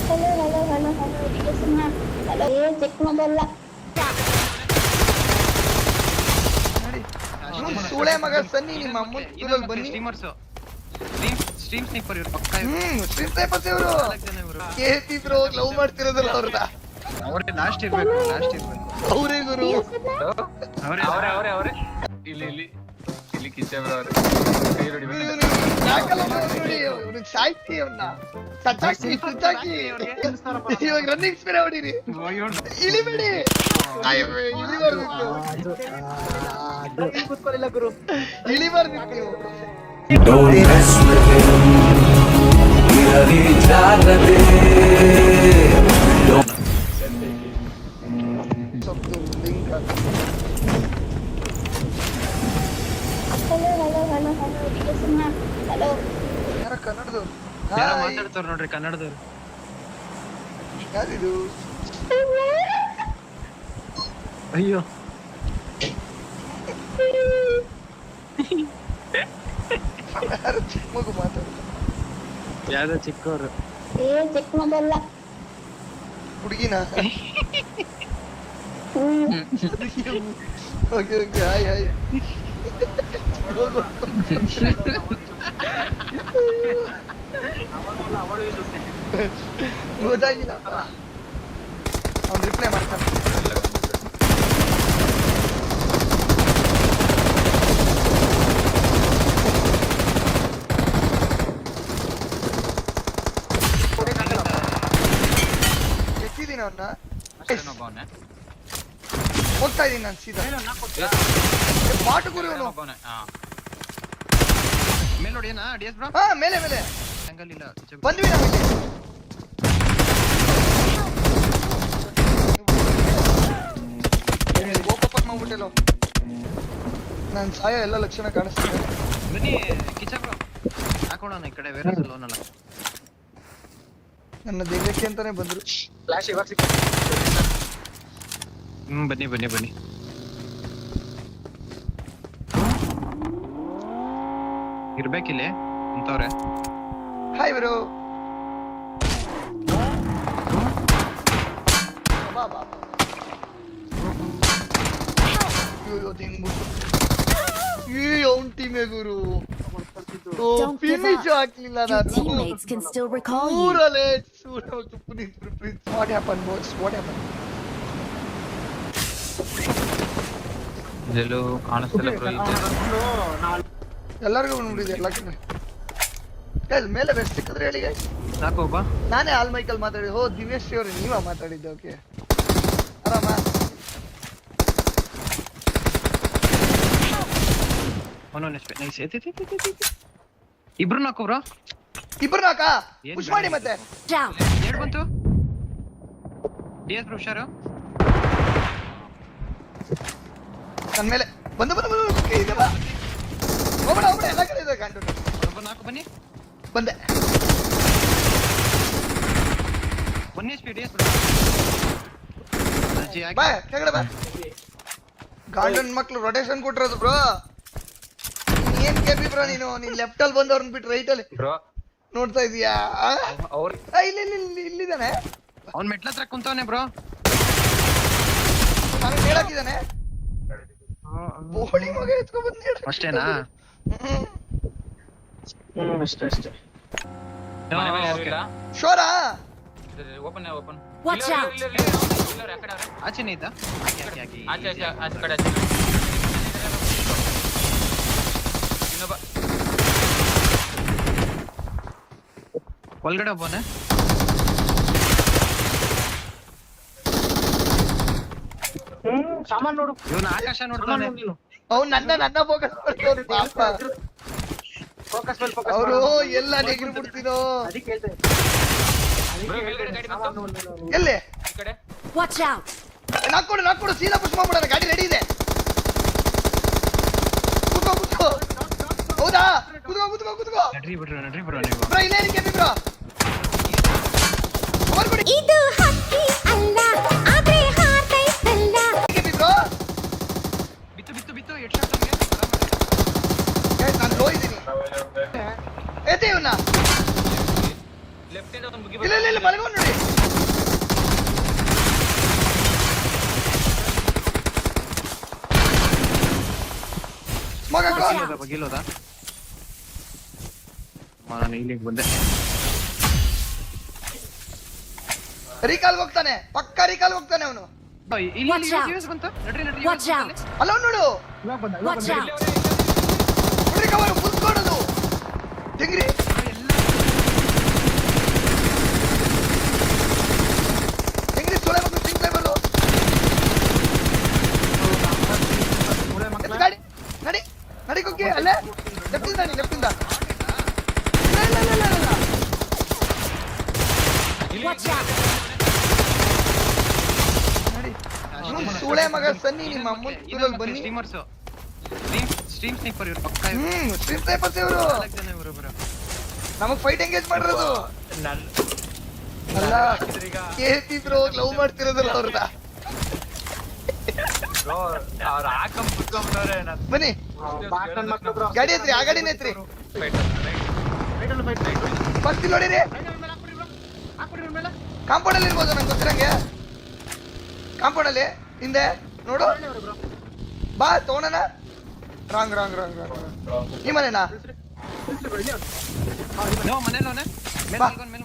Hello hello hello hello ಇದು ಸುಮ್ಮನೆ hello check ಮಾಡಲ್ಲ ನೋಡಿ ಸೂಳೆ ಮಗ ಸನ್ನಿ ನಿಮ್ಮ ಅಮ್ಮನ ಸ್ಕೂಲಲ್ಲಿ ಬನ್ನಿ ಸ್ಟ್ರೀಮ್ ಸ್ನೈಪರ್ ಇವರು ಪಕ್ಕ ಸ್ಟ್ರೀಮ್ ಸ್ನೈಪರ್ಸ್ ಇವರು ಕೆಪಿ ಬ್ರೋ ಲವ್ ಮಾಡ್ತಿರೋದಲ್ಲ ಅವ್ರನ್ನ ಅವರೇ ಲಾಸ್ಟ್ ಇರ್ಬೇಕು ಅವರೇ ಗುರು ಅವರೇ ಇಲ್ಲಿ ಕಿಚ್ಚ ಬ್ರೋ ಅವ್ರೆ ಕೈ ನೋಡಿ ಯಾಕಲ್ಲ ನೋಡಿ ಅವ್ರಿಗೆ ಸಾಯ್ತಿ ಅವ್ನ ಸಚ್ಚಾಕಿ ಇವಾಗ ರನ್ನಿಂಗ್ ಸ್ಪೀಡ್ ಹೊಡೀರಿ ಇಳಿಬೇಡಿ ಇಳಿಬಾರ್ದು ನೀವು Don't mess with him. Irali jagrate. ಸೊಪ್ಪು link hello hello hello hello ಇದು ಸುಮ್ಮನೆ ಹಲೋ ಯಾರ ಕನ್ನಡದವ್ರು ಯಾರೋ ಮಾತಾಡ್ತಾರ ನೋಡ್ರಿ ಕನ್ನಡದವ್ರು ಯಾರಿದು ಅಯ್ಯೋ ಯಾರು ಚಿಕ್ಕ ಮಗು ಮಾತಾಡ್ತಾರೆ ಯಾವ್ದೋ ಚಿಕ್ಕವ್ರು ಚೆಕ್ ಮಾಡಲ್ಲ ಹುಡುಗಿನ ಓಕೆ ಓಕೆ ಹಾಯ್ ಹಾಯ್ ಗೊತ್ತಾಗಿಲ್ಲ ಅವ್ನು ರಿಪ್ಲೈ ಮಾಡ್ತಾನೆ ಎತ್ತಿದ್ದೀನಿ ಅವನ್ನ ಹೋಗ್ತಾ ಇದೀನಿ ನಾನು ಸೀದಾ ಬಾಟು ಗುರು ಇವನು ಮೇಲೆ ನೋಡಿ ಏನಾ ಡಿಎಸ್ ಬ್ರೋ ಹಾ ಮೇಲೆ ಮೇಲೆ ಆಂಗಲ್ ಇಲ್ಲ ಬಂದ್ವಿ ನಾವು ಇಲ್ಲಿ ಓಪನ್ ಮಾಡ್ಬಿಟ್ಟಿಲ್ಲ ನಾನು ಸಾಯ ಎಲ್ಲ ಲಕ್ಷಣ ಕಾಣಿಸ್ತಿದೆ ಬನ್ನಿ ಕಿಚ್ಚ ಬ್ರೋ ಹಾಕೋಣ ಈ ಕಡೆ ಬೇರೆ ಲೋನ್ ಅಲ್ಲ ನನ್ನ ದೇಹಕ್ಕೆ ಅಂತಾನೆ ಬಂದ್ರು ಫ್ಲಾಶ್ ಇವಾಗ ಬನ್ನಿ ಇರ್ಬೇಕಿಲ್ಲಿ ಅಂತವ್ರೆ ಹಾಯ್ ಬರೋ ಬಾ ಬಾ ಅಯ್ಯೋ ತಿಂಗ್ಬಿಟ್ಟು ಅವ್ನ ಟೀಮೇ ಗುರು Don't give ಫಿನಿಶ್ up. ಹಾಕ್ಲಿಲ್ಲ Your ನಾನು teammates can still recall you. ಊರಲ್ಲೇ what happen boys what happen ಇದೆಲ್ಲೂ ಕಾಣಿಸ್ತಿಲ್ಲ ಬ್ರೋ ಎಲ್ಲರಿಗೂ ನೋಡಿದೆ ಎಲ್ಲ ಕಡೆ ಗೈಸ್ ಮೇಲೆ ಬೆಸ್ಟ್ ಸಿಕ್ಕಿದ್ರೆ ಹೇಳಿ ಗೈಸ್ ಸಾಕು ಬಾ ನಾನೇ ಆಲ್ ಮೈಕಲ್ ಮಾತಾಡಿ ಹೋ ದಿವ್ಯಶ್ರೀ ಅವ್ರೆ ನೀವ ಮಾತಾಡಿದ್ದೆ ಓಕೆ ಆರಾಮ ನೈಸ್ ಇಬ್ರು ನಾಕು ಬ್ರೋ ಇಬ್ರು ನಾಕ ಪುಷ್ ಮಾಡಿ ಮತ್ತೆ Down. ಎರಡು ಬಂತು ಡಿಎಸ್ ಬ್ರೋ ಹುಷಾರು ನನ್ನ ಮೇಲೆ ಬಂದು ಇದೆ ಬಾ ಹೋಗ್ಬೇಡ ಎಲ್ಲ ಕಡೆ ಇದೆ ಕಾಂಟು ನಾಲ್ಕು ಬನ್ನಿ ಬಂದೆ ಬನ್ನಿ ಸ್ಪೀಡ್ ಡಿಎಸ್ ಬ್ರೋ ಬಾ ಕೆಳಗಡೆ ಬಾ ಗಾರ್ಡನ್ ಮಕ್ಳು ರೊಟೇಷನ್ ಕೊಟ್ಟಿರೋದು ಬ್ರೋ ಏನ್ ಕೆಪಿ ಬ್ರೋ ನೀನ್ ಲೆಫ್ಟ್ ಅಲ್ಲಿ ಬಂದವ್ರನ್ನ ಬಿಟ್ಟು ರೈಟ್ ಅಲ್ಲಿ ಬ್ರೋ ನೋಡ್ತಾ ಇದೀಯಾ ಅವ್ರು ಇಲ್ಲಿದ್ದಾನೆ ಅವ್ನ್ ಮೆಟ್ಲ ಹತ್ರ ಕುಂತವನೆ ಬ್ರೋ ನಾನು ಹೇಳಾಕಿದ್ದಾನೆ ಬೋಳಿ ಮಗ ಎತ್ಕೊಂಡ್ ಬಂದ್ ಅಷ್ಟೇನಾ ಅಷ್ಟೇ ಶೋರಾ ಓಪನ್ Watch out. ಆಚೆನೇ ಇದ್ದ ಆಚೆ ಕಡೆ ಇನ್ನೊಬ್ಬ ಒಳಗಡೆ ಒಬ್ಬನೇ ಸಾಮಾನ್ ನೋಡು ಇವನು ಆಕಾಶ ನೋಡ್ತಾನೆ ಅವ್ನು ನನ್ನ ಫೋಕಸ್ ಮಾಡ್ತವ್ರು ಪಾಪ ಫೋಕಸ್ ಮೇಲೆ ಫೋಕಸ್ ಅವರು ಎಲ್ಲ ನೆಗಿರು ಬಿಡ್ತಿದೋ ಎಲ್ಲಿ ಈ ಕಡೆ Watch out. ನಾಕೊಡು ಸೀದಾ ಪುಷ್ ಮಾಡ್ಬಿಡೋಣ ಗಾಡಿ ರೆಡಿ ಇದೆ ಕೂತ್ಕೋ ಹೌದಾ ಕೂತ್ಕೋ ನಡ್ರಿ ಬಿಡ್ರು ನೀವು ಬ್ರೋ ಇಲ್ಲೇ ಕೆಪಿ ಬ್ರೋ ಓವರ್ ಕೊಡಿ ಇದು ಹಕ್ಕಿ ಅಲ್ಲ ಆದ್ರೆ ಹಾರೈಸಲ್ಲ. ಕೆಪಿ ಬ್ರೋ ಬಿತ್ತು ಹೆಡ್ ಶಾಟ್ ಅವನಿಗೆ ಗೈಸ್ ನಾನು ಲೋ ಇದ್ದೀನಿ ಎತ್ತೆ ಇವನ್ನ ಲೆಫ್ಟ್ ಇಂದ ಒಂದು ಮುಗಿ ಇಲ್ಲ ಮಲಗೋನ್ ನೋಡಿ ಹಾಕೋ ಬಗ್ಗಿಲ್ಲೋದ ನಾನು ಇಲ್ಲಿಗೆ ಬಂದೆ. ರೀಕಾಲ್ ಹೋಗ್ತಾನೆ, ಪಕ್ಕಾ ರೀಕಾಲ್ ಹೋಗ್ತಾನೆ ಅವನು. ಇಲ್ಲಿ Watch out. ಯೂಸ್ ಬಂತು. ನಡ್ರಿ ನಡ್ರಿ Watch out! ಅಲ್ಲ ಅವ್ನು ನೋಡು, Watch out! ನೋಡ್ರಿ ಕವರ್ ಮುಚ್ಕೊಡೋದು ತೆಗ್ರಿ. ತೆಗ್ರಿ ಸೊಳೆ ಮಗು ಸಿಂಗ್ಲೇ ಬರು. ಗಾಡಿ ನಡಿ ನಡಿ ಕುಕ್ಕಿ ಅಲ್ಲೇ ಲೆಫ್ಟಿಂದ ನಡಿ, ಲೆಫ್ಟಿಂದ. ಇಲ್ಲ Watch out! ನಡಿ ಸೊಳೆ ಮಗ ಸನ್ನಿ, ನಿಮ್ಮ ಅಮ್ಮನ ಸ್ಕೂಲಲ್ಲಿ ಬನ್ನಿ. ಸ್ಟೀಮರ್ಸ್ ಸ್ಟ್ರೀಮ್ ಸ್ನೈಪರ್ ಇವ್ರು ಪಕ್ಕ ಸ್ಟ್ರೀಮ್ ಸ್ನೈಪರ್ಸ್ ಇವರು. 4 ಜನ ಇವರು ಬರೋ. ನಮಗ್ ಫೈಟ್ ಎಂಗೇಜ್ ಮಾಡಿರೋದು ಅಲ್ಲ, ಕೇಳ್ತಿ ಬ್ರೋ ಲವ್ ಮಾಡ್ತಿರೋದಲ್ಲ ಅವ್ರದ. ಅವ್ರ ಹಾಕಂ ಕುತ್ಕೊಂಡ್ರೆ ಬನ್ನಿ ಗಾಡಿ ಐತ್ರಿ, ಆ ಗಾಡಿನ ಐತ್ರಿ. ಫಸ್ಟ್ ಇಲ್ಲಿ ನೋಡಿರಿ, ಕಾಂಪೌಂಡ್ ಅಲ್ಲಿ ಇರ್ಬೋದು ನಂಗೆ ಗೊತ್ತಿರಂಗೆ. ಕಾಂಪೌಂಡ್ ಅಲ್ಲಿ ಹಿಂದೆ ನೋಡು, ಬಾ ತಗೋಣ. ರಾಂಗ್ ರಾಂಗ್ ರಾಂಗ್ ರಾಂಗ್ ಈ ಮನೆನಾ? ನೋ ಮನೇಲೋನೆ ಮೇಲೆ ಬಾ. ಮಲ್ಕೊಂಡು ಬನ್ನಿ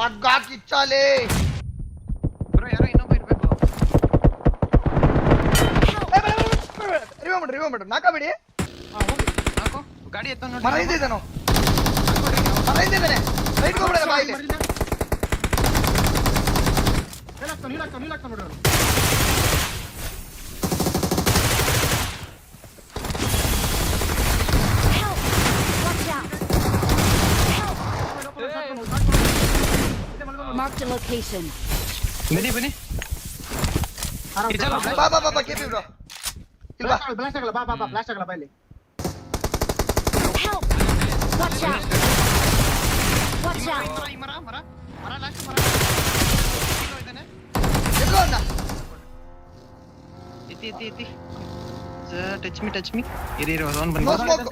ಅಗ್ಗ ಕಿಚ್ಚಾಲೆ. ಬ್ರೋ. ಯಾರೋ ಇನ್ನೊಬ್ಬ ಇರ್ಬೇಕು. ರಿವೋ ಮಾಡ್ರಿ ನಾಕಬೇಡಿ. ಹಾಕು ಗಾಡಿ ಎತ್ತ ನೋಡಿ. ಮರ ಹಿಂದೆ ಇದ್ದಾನು, ಮರ ಹಿಂದೆ ಇದ್ದಾನೆ. ರೈಟ್ ಹೋಗ್ಬಿಡ ಬಾ ಇಲ್ಲಿ. Help! Watch out! Marked a location. ಬನ್ನಿ ಬನ್ನಿ. ಬಾ ಬಾ ಬಾ ಬಾ ಕೆಪಿ ಬ್ರೋ ಇಲ್ವಾ? Help! Watch out! Watch out! ಮರ ಮರ ಮರ ಲಾಸ್ಟ್ ಮರ ಇದ್ದಾನೆ. ಎತ್ಕೋ ಅಣ್ಣ. ಎತ್ತಿ ಟಚ್ ಮೀ ಇರಿ ಅವನ್ ಬನ್ನಿ. No smoke.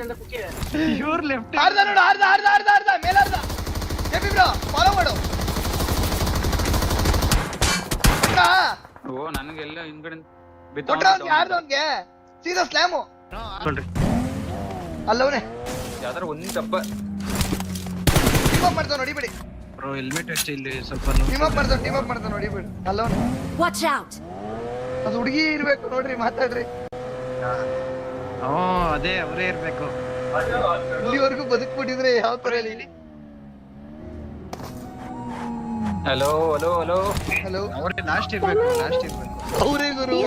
ಇವ್ರ ಲೆಫ್ಟ್ ಆರ್ದ ನೋಡು, ಆರ್ದ ಮೇಲಾರ್ದ. ಕೆಪಿ ಬ್ರೋ ಫಾಲೋ ಮಾಡು. ಓ ನನಗೆಲ್ಲ ಹಿಂದ್ಗಡೆ ಕೊಟ್ರ ಅವ್ನಿಗೆ, ಆರ್ದ ಅವ್ನಿಗೆ ಸೀದಾ ಸ್ಲ್ಯಾಮು. ನೋಡ್ರಿ. ಅಲ್ಲವನೇ ಯಾವ್ದಾರ ಒಂದ್ ಡಬ್ಬ ಟೀಮ್ ಅಪ್ ಮಾಡ್ತಾವ ನೋಡಿಬಿಡಿ. ಬ್ರೋ ಹೆಲ್ಮೆಟ್ ಅಷ್ಟೇ ಇಲ್ಲಿ ಸ್ವಲ್ಪ ಟೀಮ್ ಅಪ್ ಮಾಡ್ತಾವ ನೋಡಿಬಿಡಿ. ಅಲ್ಲವನೇ Watch out! ಅದು ಹುಡುಗಿ ಇರ್ಬೇಕು ನೋಡ್ರಿ, ಮಾತಾಡ್ರಿ. ಅದೇ ಅವರೇ ಇರ್ಬೇಕು. ಇಲ್ಲಿವರೆಗೂ ಬದುಕ್ಬಿಟ್ಟಿದ್ರೆ ಯಾವ ತರ ಹೇಳಿ. ಹಲೋ ಹಲೋ ಹಲೋ ಹಲೋ ಅವರೇ ಲಾಸ್ಟ್ ಇರ್ಬೇಕು. ಅವ್ರೇ ಗುರು.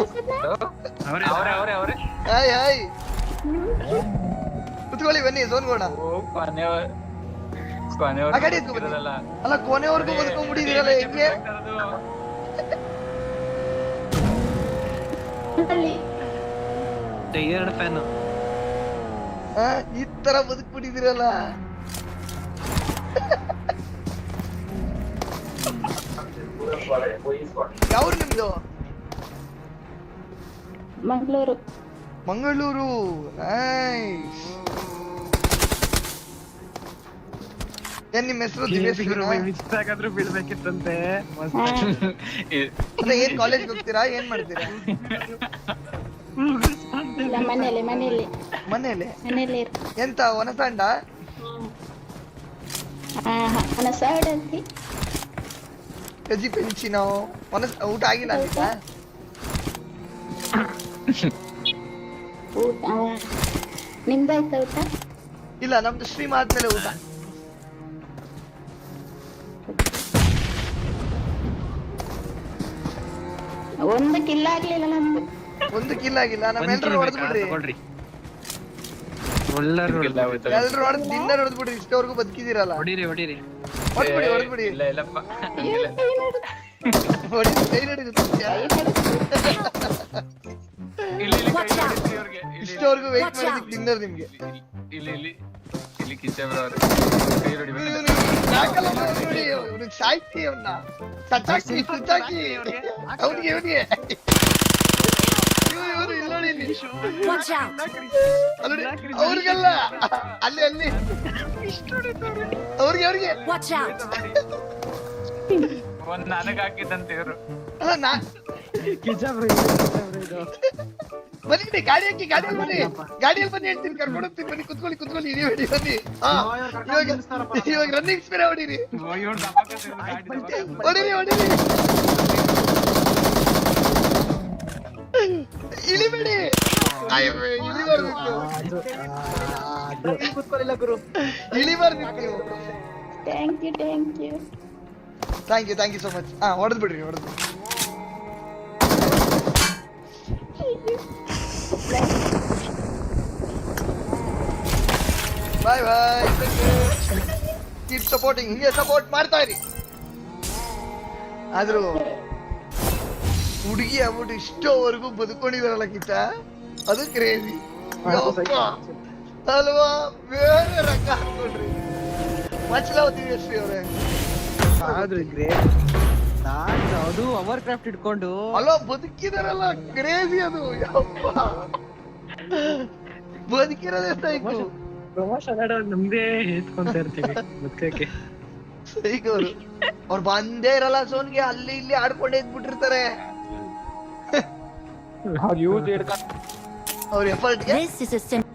ಅವರೇ ಅವ್ರೆ ಅವ್ರೆ ಅವ್ರೆ ಹಾಯ್ ಹಾಯ್ ಕುತ್ಕೊಳ್ಳಿ, ಬನ್ನಿ ಝೋನ್ಗೋಣ. ಓ ಆ ಗಾಡಿ ಎತ್ಕೊ ಬನ್ನಿ. ಅಲ್ಲ ಕೊನೆವರೆಗೂ ಬದುಕೊಂಡ್ಬಿಟ್ಟಿದ್ದೀರಲ್ಲ ಹೆಂಗೆ? ಎರಡು ಫ್ಯಾನ್ ಈ ತರ ಬದುಕ್ಬಿಟ್ಟಿದ್ದೀರಲ್ಲ. ಯಾವ್ರು ನಿಮ್ದು? ಮಂಗಳೂರು. ಮಂಗಳೂರು. ನೈಸ್. ಏನ್ ನಿಮ್ಮ ಹೆಸರು? ದಿವೇಶ್ ಮಿಸ್ ಆಗಾದ್ರೂ ಬೀಳ್ಬೇಕಿತ್ತಂತೆ. ಅದೇ ಏನ್ ಕಾಲೇಜ್ ಹೋಗ್ತೀರಾ, ಏನ್ ಮಾಡ್ತೀರಾ? ಇಲ್ಲ ಮನೇಲಿ ಮನೇಲಿ ಎಂತ ಒನಸಂಡ? ಅನಸಾಡಂತಿ ಕಜಿ ಪೆಂಚಿನೋ ಊಟ ಆಗಿಲ್ಲ ಅಂತ? ಊಟ ನಿಮ್ದಾಯ್ತಾ ಊಟ? ಇಲ್ಲ, ನಮ್ದು ಸ್ಟ್ರೀಮ್ ಆದ್ಮೇಲೆ ಊಟ. ಒಂದು ಕಿಲ್ಲ ಆಗ್ಲಿಲ್ಲ ನಮ್ದು. ಒಂದು ಕಿಲ್ ಆಗಿಲ್ಲ. ನಮ್ಮೆಲ್ರು ಹೊಡೆದ್ಬಿಡ್ರಿ, ಎಲ್ರು ಹೊಡೆದ್ ದಿನ ಹೊಡೆದ್ಬಿಡ್ರಿ. ಇಷ್ಟವರೆಗೂ ಬದುಕಿದಿರಲ್ಲ. ಹೊಡಿರಿ ಹೊಡೆದ್ಬಿಡಿ. ಇಲ್ಲ ಇಲ್ಲಪ್ಪ ಹೊಡಿ, ಕೈ ನಡೀತು. ಇಷ್ಟವರೆಗೂ ವೇಟ್ ಮಾಡಿದಕ್ಕೆ ತಿನ್ನೋರು ನಿಮ್ಗೆ. ಇಲ್ಲಿ ಕಿಚ್ಚಬ್ರ ಅವ್ರೆ ಕೈ ನೋಡಿ ಸಾಕಲ್ಲ ನೋಡಿ, ಇವ್ನಿಗೆ ಸಾಯ್ತಿ ಅವ್ನ ಸಚ್ಚಾಕಿ ಸುಚ್ಚಾಕಿ ಅವ್ನಿಗೆ ಇವ್ರು ಇಲ್ಲ ನೋಡಿ ಇಲ್ಲಿ. Watch out! ಅಲ್ಲಿ ಅವ್ರಿಗೆಲ್ಲ ಅಲ್ಲಿ ಅವ್ರಿಗೆ Watch out! ಒಂದ್ ನನಗ್ ಹಾಕಿದಂತೆ ಇವ್ರು. ಅಲ್ಲ ಬನ್ನಿ ಗಾಡಿ ಹಾಕಿ ಗಾಡಿಯಲ್ಲಿ ಬನ್ನಿ ಗಾಡಿಯಲ್ಲಿ ಬನ್ನಿ ಹೇಳ್ತೀನಿ ಕರ್ಕೊಂಡು ಹೋಗ್ತೀನಿ ಬನ್ನಿ ಕುತ್ಕೊಳ್ಳಿ ಇಳಿಬೇಡಿ ಬನ್ನಿ ಹಾ ಇವಾಗ ರನ್ನಿಂಗ್ ಸ್ಪೀಡ್ ಹೊಡೀರಿ ಇಳಿಬೇಡಿ ಇಳಿಬಾರ್ದಿತ್ತು ನೀವು thank you thank you so much ಹಾ ಹೊಡೆದ್ ಬಿಡ್ರಿ ಬಾಯ್ ಕೀಪ್ ಸಪೋರ್ಟಿಂಗ್ ಹಿಂಗೆ ಸಪೋರ್ಟ್ ಮಾಡ್ತಾ ಇರಿ ಆದ್ರೂ ಹುಡುಗಿ ಆಗ್ಬಿಟ್ಟು ಇಷ್ಟೋವರೆಗೂ ಬದುಕೊಂಡಿದಾರಲ್ಲ ಕಿತ್ತ ಅದು ಕ್ರೇಜಿ ಅಲ್ವಾ ಬೇರೆ ರೊಕ್ಕ ಹಾಕೊಂಡ್ರಿ ಮಚ್ಚಲಾವತಿ ಶ್ರೀ ಅವ್ರೆ ಆದ್ರೂ ಗ್ರೇಟ್ ಅದು ಅವರ್ ಕ್ರಾಫ್ಟ್ ಇಟ್ಕೊಂಡು ಅಲ್ಲ ಬದುಕಿದಾರಲ್ಲ ಕ್ರೇಜಿ ಅದು ಯಪ್ಪ ಬದುಕಿರೋದೇ ಸಾಯ್ಕು ಪ್ರಮೋಷನ್ ನಮ್ದೇ ಹೇಳ್ಕೊಂತ ಇರ್ತೀವಿ ಬದುಕಕ್ಕೆ ಸೈಕ್ ಅವ್ರು ಬಂದೇ ಇರಲ್ಲ ಸೋನ್ಗೆ ಅಲ್ಲಿ ಇಲ್ಲಿ ಆಡ್ಕೊಂಡೇ ಇದ್ಬಿಟ್ಟಿರ್ತಾರೆ ಅವ್ರ ಎಫರ್ಟ್ಗೆ This is a sim.